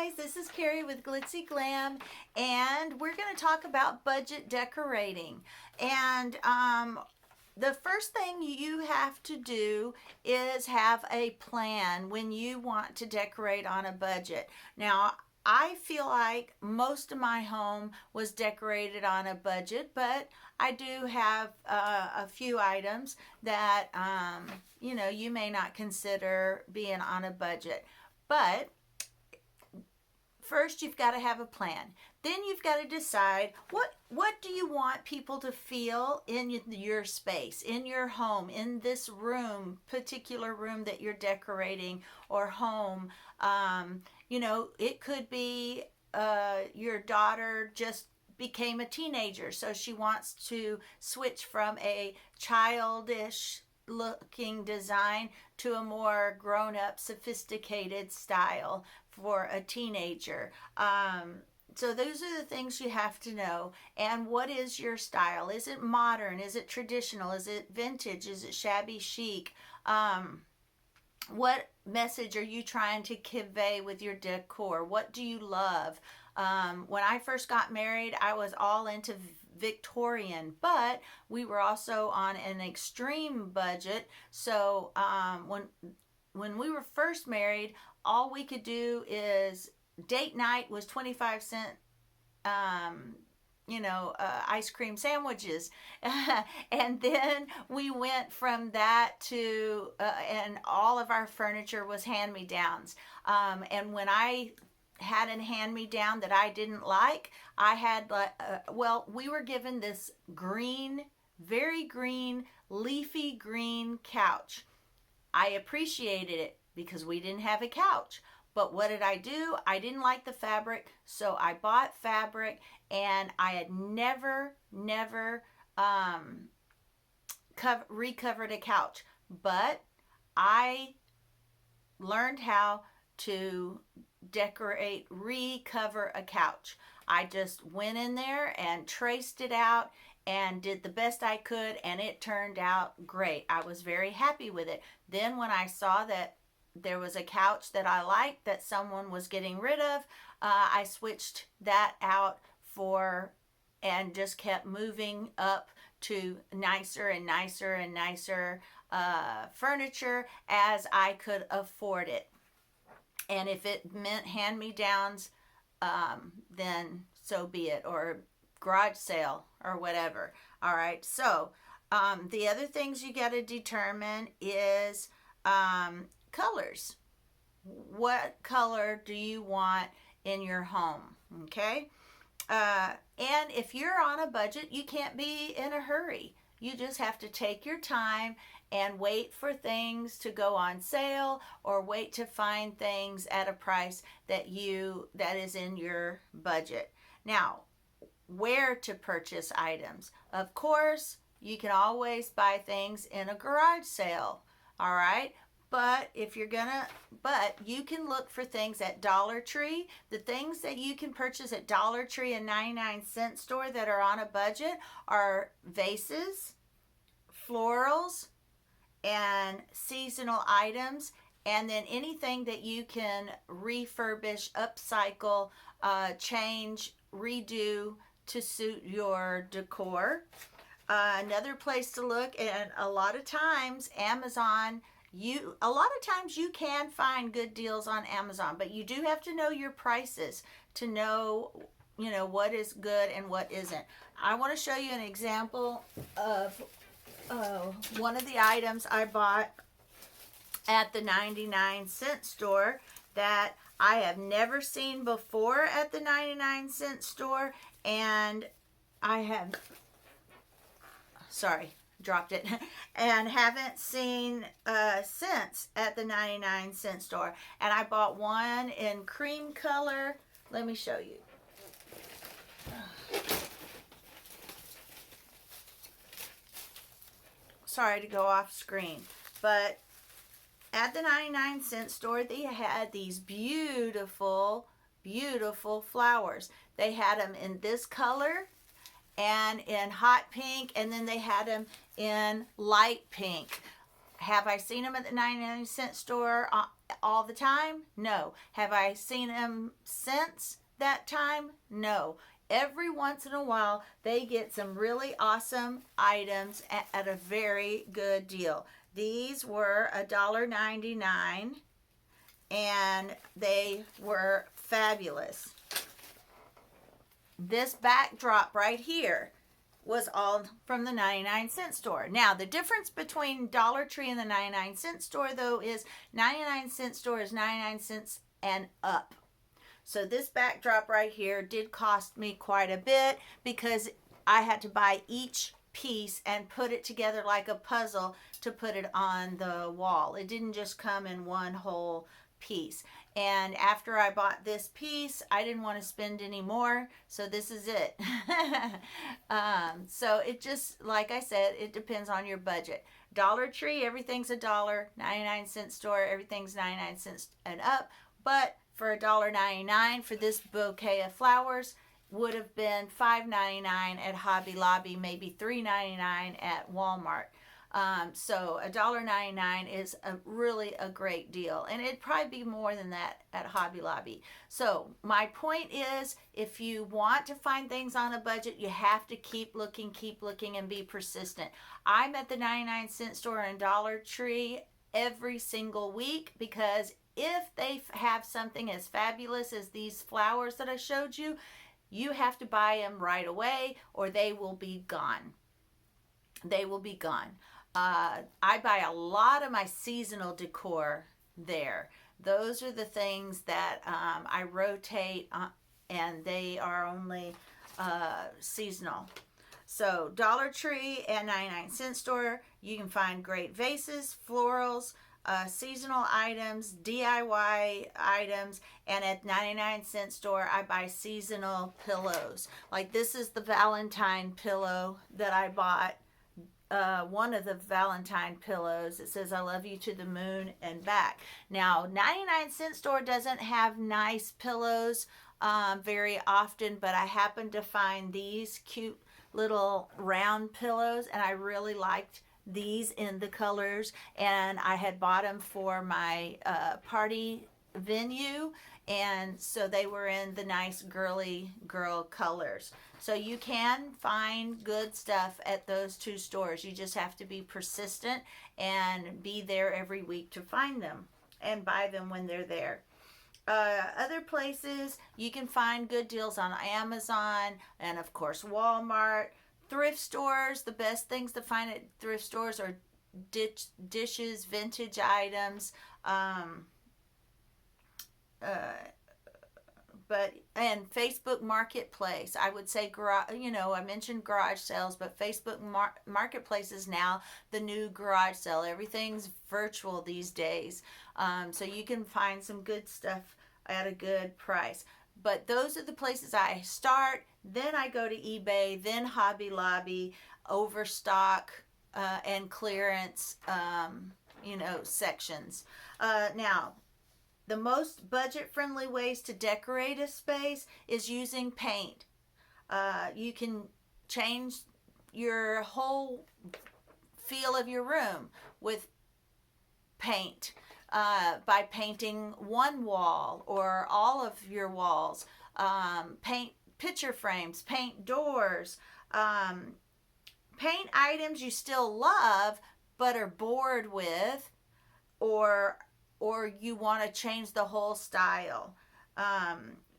guys, this is Carrie with Glitzy Glam, and we're going to talk about budget decorating. And the first thing you have to do is have a plan when you want to decorate on a budget. Now, I feel like most of my home was decorated on a budget, but I do have a few items that you may not consider being on a budget. But first, you've got to have a plan. Then you've got to decide what do you want people to feel in your space, in your home, in this room, particular room that you're decorating or home. It could be your daughter just became a teenager, so she wants to switch from a childish looking design to a more grown up, sophisticated style for a teenager. So those are the things you have to know. And what is your style? Is it modern? Is it traditional? Is it vintage? Is it shabby chic? What message are you trying to convey with your decor? What do you love? When I first got married, I was all into Victorian, but we were also on an extreme budget. So when we were first married, all we could do is date night was 25-cent ice cream sandwiches. And then we went from that to, and all of our furniture was hand-me-downs. And when I had a hand-me-down that I didn't like, I had, we were given this green, very green, leafy green couch. I appreciated it because we didn't have a couch. But what did I do? I didn't like the fabric, so I bought fabric, and I had never recovered a couch. But I learned how to recover a couch. I just went in there and traced it out and did the best I could, and it turned out great. I was very happy with it. Then when I saw that there was a couch that I liked that someone was getting rid of, I switched that out and just kept moving up to nicer and nicer and nicer furniture as I could afford it. And if it meant hand-me-downs, then so be it, or garage sale or whatever. All right, so the other things you got to determine is colors. What color do you want in your home? Okay. And if you're on a budget, you can't be in a hurry. You just have to take your time and wait for things to go on sale, or wait to find things at a price that is in your budget. Now, where to purchase items? Of course, you can always buy things in a garage sale. All right. But you can look for things at Dollar Tree. The things that you can purchase at Dollar Tree and 99-cent store that are on a budget are vases, florals, and seasonal items, and then anything that you can refurbish, upcycle, change, redo to suit your decor. Another place to look, and a lot of times Amazon, you can find good deals on Amazon, but you do have to know your prices to know what is good and what isn't. I want to show you an example of one of the items I bought at the 99-cent store that I have never seen before at the 99-cent store, and dropped it, and haven't seen since at the 99-cent store. And I bought one in cream color. Let me show you. Sorry to go off screen, but at the 99-cent store, they had these beautiful, beautiful flowers. They had them in this color and in hot pink, and then they had them in light pink. Have I seen them at the 99-cent store all the time? No. Have I seen them since that time? No. Every once in a while, they get some really awesome items at a very good deal. These were $1.99 and they were fabulous. This backdrop right here was all from the 99-cent store. Now, the difference between Dollar Tree and the 99-cent store, though, is 99-cent store is 99 cents and up. So this backdrop right here did cost me quite a bit because I had to buy each piece and put it together like a puzzle to put it on the wall. It didn't just come in one whole piece. And after I bought this piece, I didn't want to spend any more, so this is it. So it just, like I said, it depends on your budget. Dollar Tree, everything's $1. 99-cent store, everything's 99 cents and up. But for $1.99 for this bouquet of flowers would have been $5.99 at Hobby Lobby, maybe $3.99 at Walmart. So $1.99 is really a great deal, and it'd probably be more than that at Hobby Lobby. So my point is, if you want to find things on a budget, you have to keep looking, and be persistent. I'm at the 99-cent store and Dollar Tree every single week because if they have something as fabulous as these flowers that I showed you, you have to buy them right away or they will be gone. They will be gone. I buy a lot of my seasonal decor there. Those are the things that I rotate and they are only seasonal. So Dollar Tree and 99-cent store, you can find great vases, florals, seasonal items, DIY items, and at 99-cent store I buy seasonal pillows. Like this is the Valentine pillow that I bought. One of the Valentine pillows. It says I love you to the moon and back. Now 99-cent store doesn't have nice pillows very often, but I happened to find these cute little round pillows and I really liked these in the colors, and I had bought them for my party venue, and so they were in the nice girly girl colors. So you can find good stuff at those two stores. You just have to be persistent and be there every week to find them and buy them when they're there. Other places you can find good deals on Amazon and of course Walmart. Thrift stores, the best things to find at thrift stores are dishes, vintage items, and Facebook Marketplace. I would say, I mentioned garage sales, but Facebook Marketplace is now the new garage sale. Everything's virtual these days, so you can find some good stuff at a good price. But those are the places I start. Then I go to eBay, then Hobby Lobby, Overstock, and clearance, sections. Now, the most budget-friendly ways to decorate a space is using paint. You can change your whole feel of your room with paint. By painting one wall or all of your walls, paint picture frames, paint doors, paint items you still love but are bored with, or you want to change the whole style.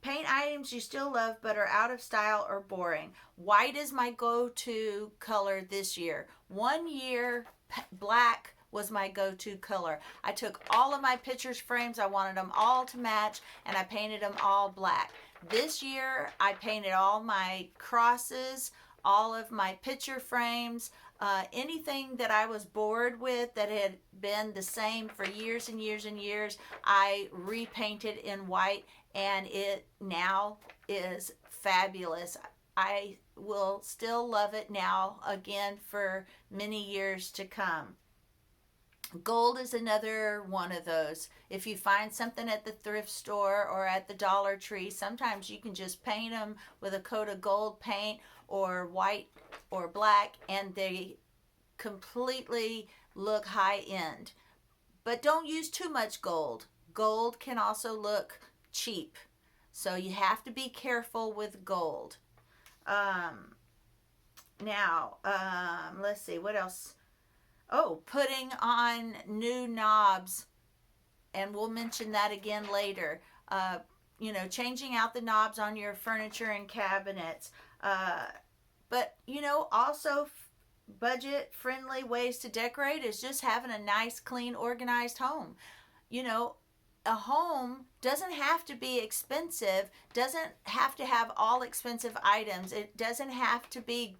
Paint items you still love but are out of style or boring. White is my go-to color this year. One year, black was my go-to color. I took all of my pictures frames, I wanted them all to match, and I painted them all black. This year, I painted all my crosses, all of my picture frames, anything that I was bored with that had been the same for years and years and years, I repainted in white, and it now is fabulous. I will still love it now again for many years to come. Gold is another one of those. If you find something at the thrift store or at the Dollar Tree, sometimes you can just paint them with a coat of gold paint or white or black, and they completely look high end. But don't use too much gold. Gold can also look cheap. So you have to be careful with gold. Um, let's see, what else? Oh, putting on new knobs, and we'll mention that again later. Uh, changing out the knobs on your furniture and cabinets. Uh, but, also budget friendly ways to decorate is just having a nice, clean, organized home. You know, a home doesn't have to be expensive, doesn't have to have all expensive items. It doesn't have to be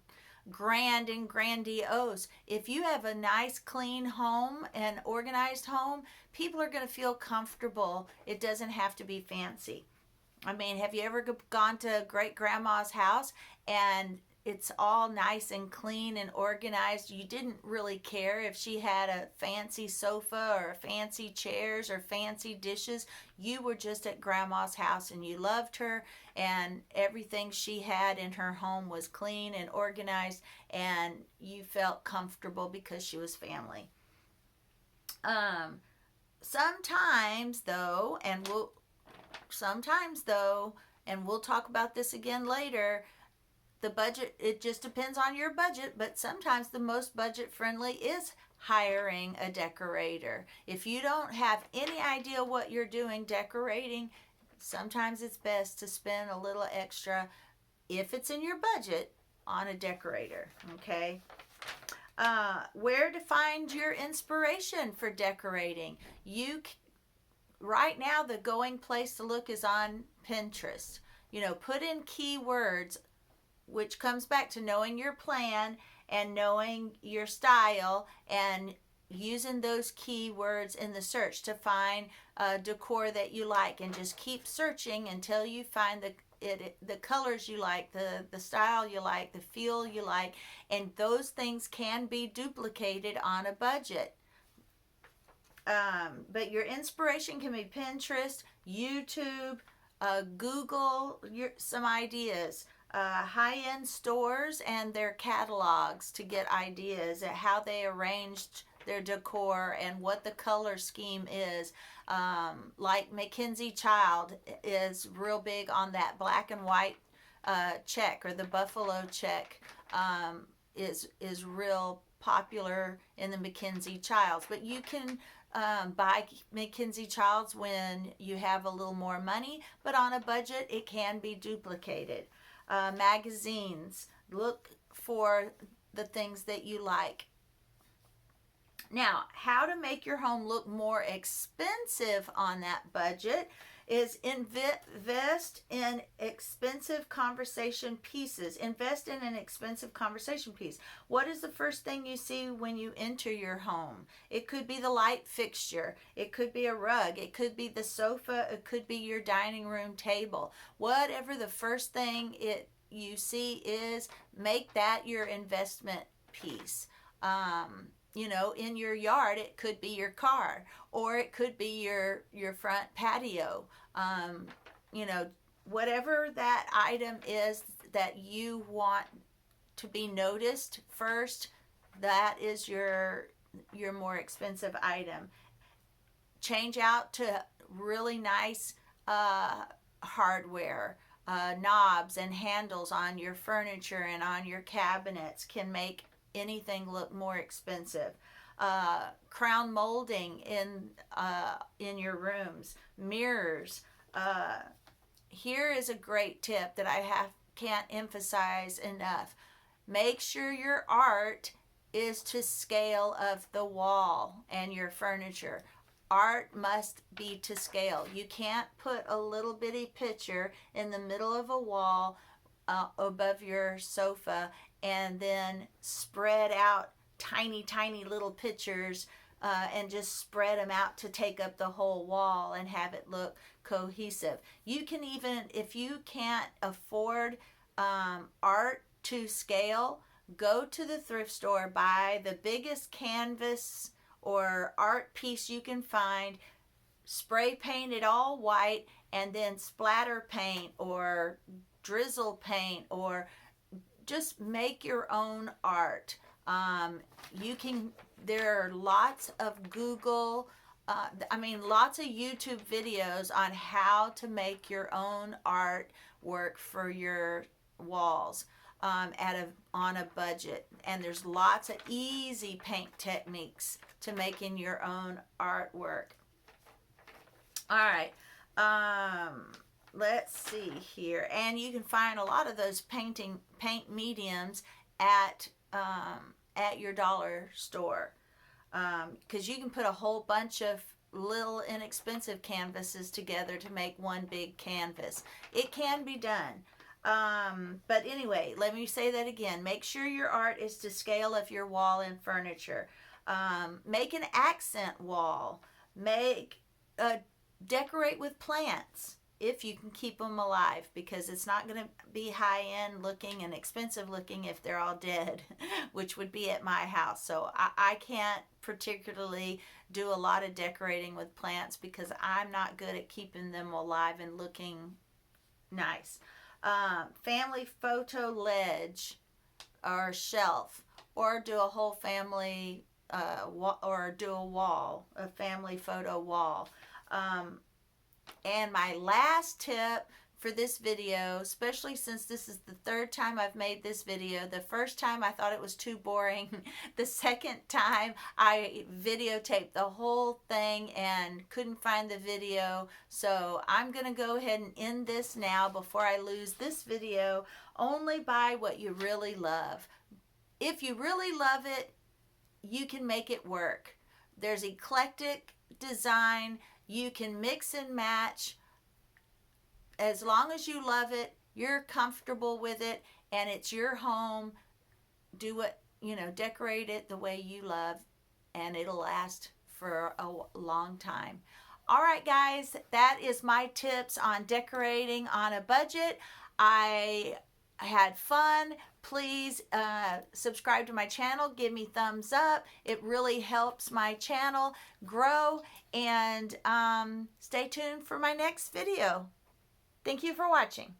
grand and grandiose. If you have a nice, clean home and organized home, people are going to feel comfortable. It doesn't have to be fancy. I mean, have you ever gone to great grandma's house and it's all nice and clean and organized? You didn't really care if she had a fancy sofa or fancy chairs or fancy dishes. You were just at grandma's house and you loved her, and everything she had in her home was clean and organized, and you felt comfortable because she was family. Um, sometimes though, and we'll sometimes though, and we'll talk about this again later, the budget, it just depends on your budget, but sometimes the most budget friendly is hiring a decorator. If you don't have any idea what you're doing decorating, sometimes it's best to spend a little extra, if it's in your budget, on a decorator. Okay. Where to find your inspiration for decorating? Right now, the going place to look is on Pinterest. Put in keywords, which comes back to knowing your plan and knowing your style, and using those keywords in the search to find decor that you like, and just keep searching until you find the colors you like, the style you like, the feel you like, and those things can be duplicated on a budget. But your inspiration can be Pinterest, YouTube, Google some ideas, high-end stores and their catalogs to get ideas at how they arranged their decor and what the color scheme is. Like Mackenzie Child is real big on that black and white check, or the buffalo check, is real popular in the Mackenzie Childs. But you can buy Mackenzie Childs when you have a little more money, but on a budget it can be duplicated. Magazines, look for the things that you like. Now, how to make your home look more expensive on that budget is invest in expensive conversation pieces. Invest in an expensive conversation piece. What is the first thing you see when you enter your home? It could be the light fixture. It could be a rug. It could be the sofa. It could be your dining room table. Whatever the first thing you see is, make that your investment piece. In your yard, it could be your car, or it could be your front patio. Whatever that item is that you want to be noticed first, that is your more expensive item. Change out to really nice hardware. Knobs and handles on your furniture and on your cabinets can make anything look more expensive. Crown molding in your rooms, mirrors. Here is a great tip that I can't emphasize enough. Make sure your art is to scale of the wall and your furniture. Art must be to scale. You can't put a little bitty picture in the middle of a wall above your sofa and then spread out tiny little pictures and just spread them out to take up the whole wall and have it look cohesive. You can even, if you can't afford art to scale, go to the thrift store, buy the biggest canvas or art piece you can find, spray paint it all white, and then splatter paint or drizzle paint, or just make your own art. You can. There are lots of Google I mean, lots of YouTube videos on how to make your own artwork for your walls on a budget. And there's lots of easy paint techniques to making your own artwork. All right. Um, let's see here, and you can find a lot of those paint mediums at your dollar store, because you can put a whole bunch of little inexpensive canvases together to make one big canvas. It can be done. But anyway, let me say that again. Make sure your art is to scale of your wall and furniture. Make an accent wall. Make a decorate with plants if you can keep them alive, because it's not going to be high end looking and expensive looking if they're all dead, which would be at my house. So I can't particularly do a lot of decorating with plants because I'm not good at keeping them alive and looking nice. Family photo ledge or shelf, or do a whole family or do a wall, a family photo wall. And my last tip for this video, especially since this is the third time I've made this video. The first time I thought it was too boring. The second time I videotaped the whole thing and couldn't find the video. So I'm going to go ahead and end this now before I lose this video. Only buy what you really love. If you really love it, you can make it work. There's eclectic design. You can mix and match. As long as you love it, you're comfortable with it, and it's your home, do it, decorate it the way you love, and it'll last for a long time. All right, guys, that is my tips on decorating on a budget. I had fun. Please subscribe to my channel. Give me thumbs up. It really helps my channel grow. And stay tuned for my next video. Thank you for watching.